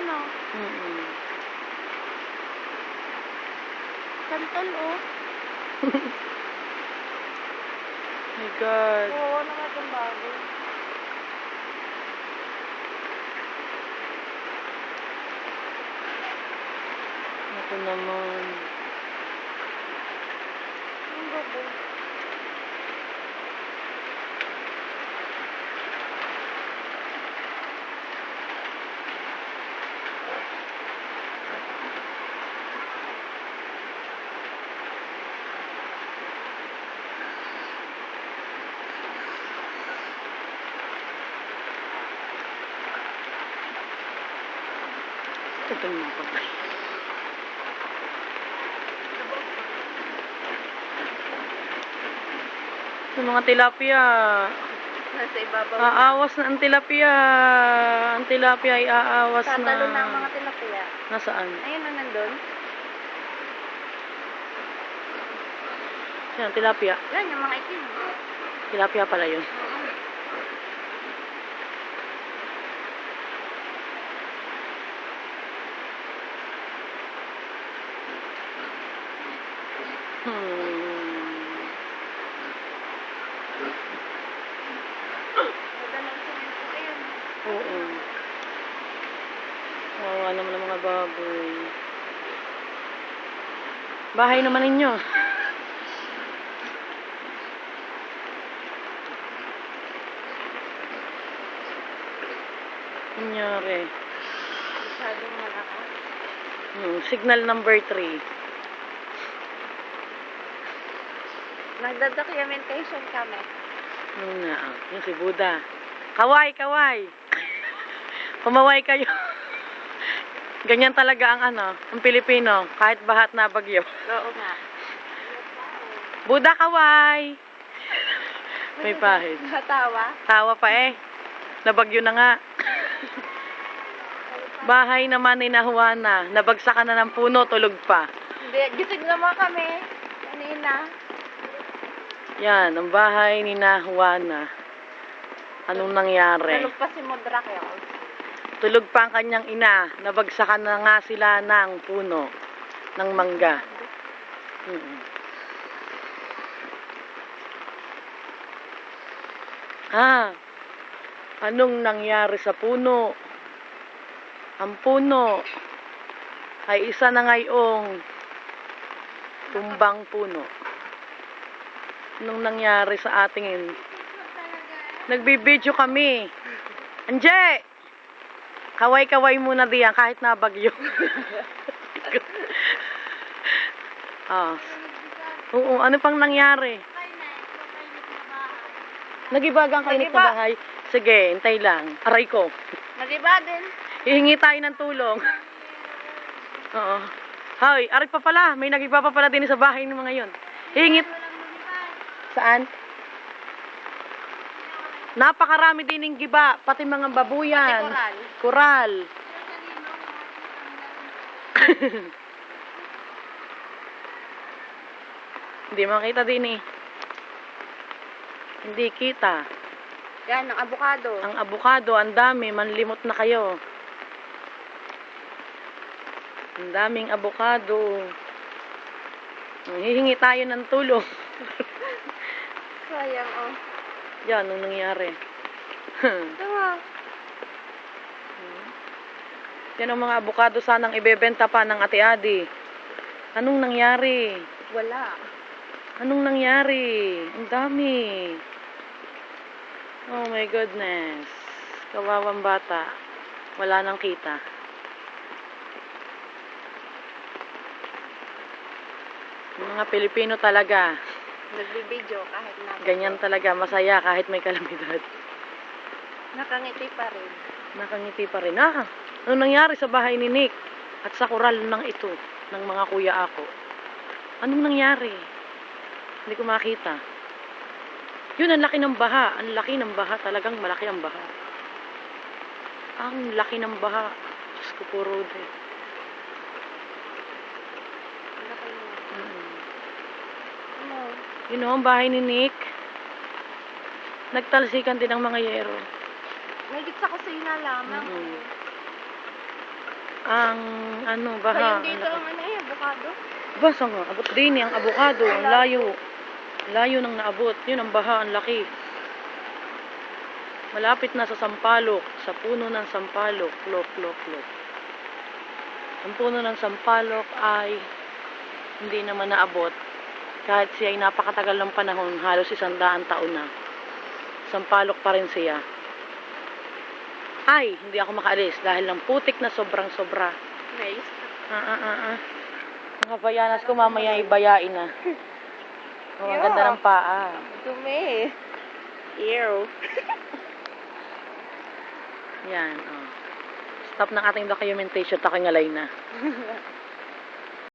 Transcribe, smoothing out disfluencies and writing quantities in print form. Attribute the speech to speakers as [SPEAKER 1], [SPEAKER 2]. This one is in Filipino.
[SPEAKER 1] no? Santol, oh.
[SPEAKER 2] My God.
[SPEAKER 1] Oo, naman itong bago.
[SPEAKER 2] Ito naman.
[SPEAKER 1] Ang gabo.
[SPEAKER 2] Ito yung patay. Yung mga tilapia.
[SPEAKER 1] Nasa ibabaw
[SPEAKER 2] Aawas na ang tilapia. Ang tilapia ay aawas na.
[SPEAKER 1] tatalo na ang mga tilapia.
[SPEAKER 2] Nasaan?
[SPEAKER 1] Ayun na nandun.
[SPEAKER 2] Yan, tilapia.
[SPEAKER 1] Yan, yung mga itim.
[SPEAKER 2] Tilapia pala yun. Oo. Kawawa naman ang mga baboy. Bahay naman ninyo. Nangyari.
[SPEAKER 1] Masyadong malakas.
[SPEAKER 2] Signal number 3.
[SPEAKER 1] Nagda-documentation kami.
[SPEAKER 2] Yung si Buddha. Kaway, kaway. Kumaway kayo. Ganyan talaga ang Pilipino. Kahit bahat na bagyo.
[SPEAKER 1] Oo nga.
[SPEAKER 2] Buddha, kaway. May pahid.
[SPEAKER 1] Natawa.
[SPEAKER 2] Tawa pa eh. Nabagyo na nga. Bahay naman ni Nahuana. Nabagsakan na ng puno, tulog pa.
[SPEAKER 1] Hindi, gising naman kami. Kanina.
[SPEAKER 2] Yan, ang bahay ni Nahuana. Anong nangyari?
[SPEAKER 1] Tulog pa si Modrak yun.
[SPEAKER 2] Tulog pa ang kanyang ina. Nabagsakan na nga sila ng puno ng mangga. Anong nangyari sa puno? Ang puno ay isa na ngayong tumbang puno. Anong nangyari sa ating nagbibideo kami. Anje! Kaway-kaway muna diyan kahit na bagyo. Oo, ano pang nangyari? Nagibagang kainit na bahay. Sige, hintay lang. Aray ko.
[SPEAKER 1] Nagiba din.
[SPEAKER 2] Hihingi tayo ng tulong. Oo. Hoy, aray pa pala. May nagiba pa pala din sa bahay ng mga yun. Hihingi. Saan? Napakarami din ng giba. Pati mga babuyan. Koral. Hindi makita din eh. Hindi kita.
[SPEAKER 1] Yan, ang abukado.
[SPEAKER 2] Ang abukado, ang dami. Manlimot na kayo. Ang daming abukado. Hihingi tayo ng tulong.
[SPEAKER 1] Sayang, oh.
[SPEAKER 2] Yan, anong nangyari?
[SPEAKER 1] Tama.
[SPEAKER 2] Yan ang mga abukado sanang ibebenta pa ng Ate Adi. Anong nangyari?
[SPEAKER 1] Wala.
[SPEAKER 2] Anong nangyari? Ang dami. Oh my goodness. Kawawang bata. Wala nang kita. Yung mga Pilipino talaga.
[SPEAKER 1] Nagbibideo kahit na.
[SPEAKER 2] Ganyan talaga. Masaya kahit may kalamidad.
[SPEAKER 1] Nakangiti pa rin.
[SPEAKER 2] Nakangiti pa rin. Ano nangyari sa bahay ni Nick? At sa koral ng ito, ng mga kuya ako? Anong nangyari? Hindi ko makita. Yun, ang laki ng baha. Ang laki ng baha. Talagang malaki ang baha. Ang laki ng baha. Diyos ko po, Rode. Yun o, ang bahay ni Nick. Nagtalsikan din ang mga yero.
[SPEAKER 1] May gitsa kasi na lamang.
[SPEAKER 2] ang baha.
[SPEAKER 1] Ayun dito ang ano eh, avocado.
[SPEAKER 2] Basa nga, abot din ang avocado, ang layo. Layo nang naabot. Yun ang baha, ang laki. Malapit na sa Sampaloc, sa puno ng Sampaloc. Lok, lok, lok. Ang puno ng Sampaloc ay hindi naman naabot. Kahit siya ay napakatagal ng panahon, halos 100 taon na. Sampaloc pa rin siya. Ay, hindi ako makaalis dahil ng putik na sobrang-sobra.
[SPEAKER 1] Nice.
[SPEAKER 2] Mga bayanas ko mamaya ibayain na. Oh, ang ganda ng paa.
[SPEAKER 1] Dumi. Ew.
[SPEAKER 2] Yan, oh. Stop ng ating documentation, tako'y ngalay na.